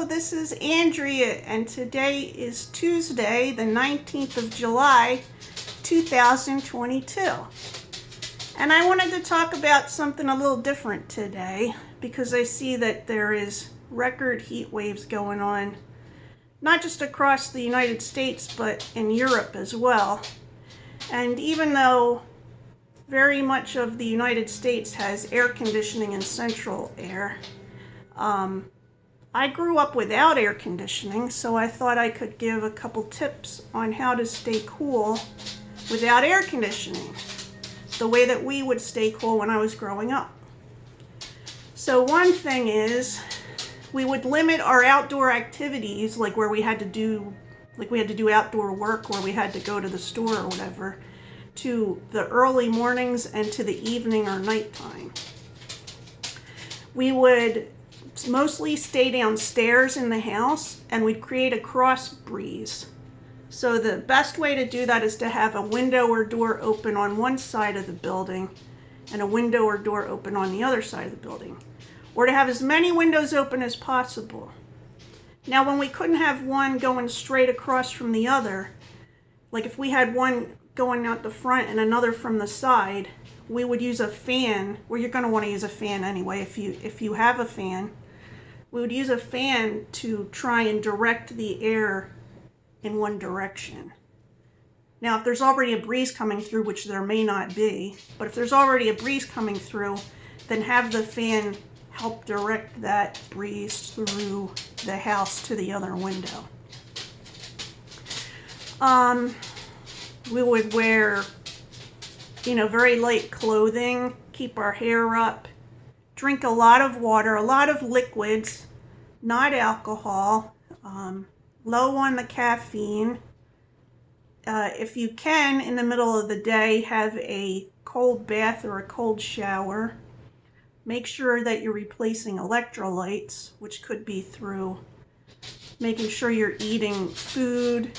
Hello, this is Andrea, and today is Tuesday, the 19th of July, 2022. And I wanted to talk about something a little different today because I see that there is record heat waves going on, not just across the United States, but in Europe as well. And even though very much of the United States has air conditioning and central air, I grew up without air conditioning, so I thought I could give a couple tips on how to stay cool without air conditioning, the way that we would stay cool when I was growing up. So one thing is, we would limit our outdoor activities, like where we had to do outdoor work, or we had to go to the store or whatever, to the early mornings and to the evening or nighttime. We would mostly stay downstairs in the house, and we'd create a cross breeze. So the best way to do that is to have a window or door open on one side of the building and a window or door open on the other side of the building, or to have as many windows open as possible. Now, when we couldn't have one going straight across from the other, like if we had one going out the front and another from the side, we would use a fan. Well, you're going to want to use a fan anyway if you have a fan. We would use a fan to try and direct the air in one direction. Now, if there's already a breeze coming through, which there may not be, but if there's already a breeze coming through, then have the fan help direct that breeze through the house to the other window. We would wear, very light clothing, keep our hair up, drink a lot of water, a lot of liquids, not alcohol, low on the caffeine. If you can, in the middle of the day, have a cold bath or a cold shower. Make sure that you're replacing electrolytes, which could be through making sure you're eating food.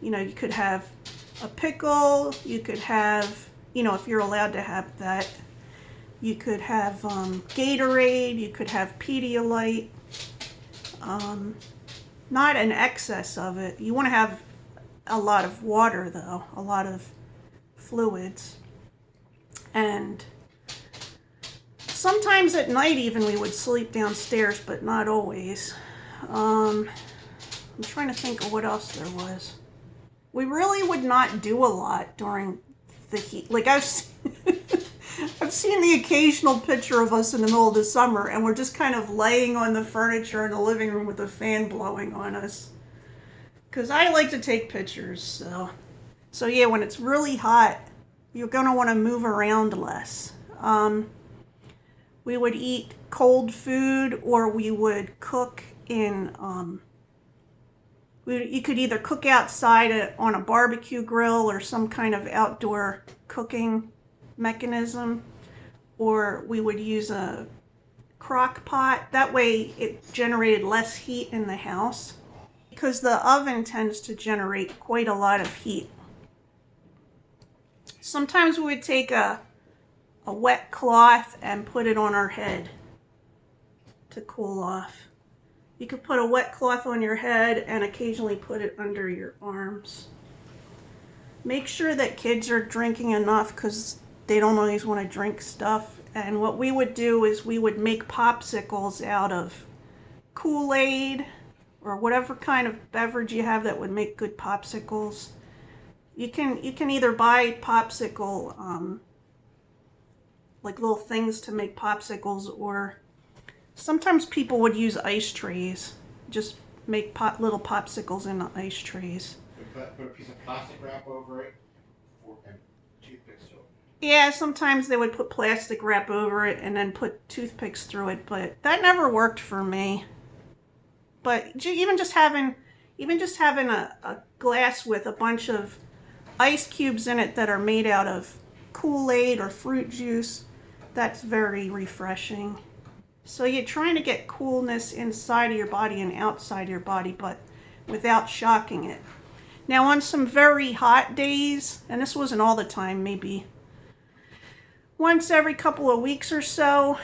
You could have a pickle, you could have, if you're allowed to have that, you could have Gatorade, you could have Pedialyte, not an excess of it. You want to have a lot of water though, a lot of fluids. And sometimes at night even we would sleep downstairs, but not always. I'm trying to think of what else there was. We really would not do a lot during the heat. Like I've seen the occasional picture of us in the middle of the summer, and we're just kind of laying on the furniture in the living room with a fan blowing on us. Because I like to take pictures, so yeah, when it's really hot, you're going to want to move around less. We would eat cold food, or we would cook in, you could either cook outside on a barbecue grill or some kind of outdoor cooking mechanism, or we would use a crock pot. That way it generated less heat in the house, because the oven tends to generate quite a lot of heat. Sometimes we would take a wet cloth and put it on our head to cool off. You could put a wet cloth on your head and occasionally put it under your arms. Make sure that kids are drinking enough, because they don't always want to drink stuff. And what we would do is we would make popsicles out of Kool-Aid or whatever kind of beverage you have that would make good popsicles. You can either buy popsicle, like little things to make popsicles, or sometimes people would use ice trays. Just make little popsicles in the ice trays. Put a piece of plastic wrap over it and toothpicks through it. Yeah, sometimes they would put plastic wrap over it and then put toothpicks through it, but that never worked for me. But even just having a glass with a bunch of ice cubes in it that are made out of Kool-Aid or fruit juice, that's very refreshing. So you're trying to get coolness inside of your body and outside your body, but without shocking it. Now, on some very hot days, and this wasn't all the time, maybe once every couple of weeks or so,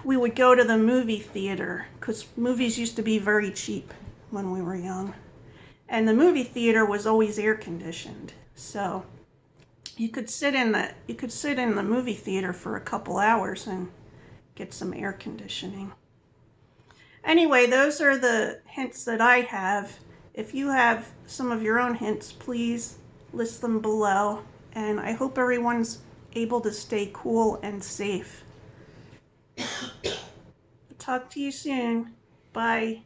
we would go to the movie theater, because movies used to be very cheap when we were young. And the movie theater was always air conditioned. So you could sit in the movie theater for a couple hours and get some air conditioning. Anyway, those are the hints that I have. If you have some of your own hints, please list them below. And I hope everyone's able to stay cool and safe. Talk to you soon. Bye.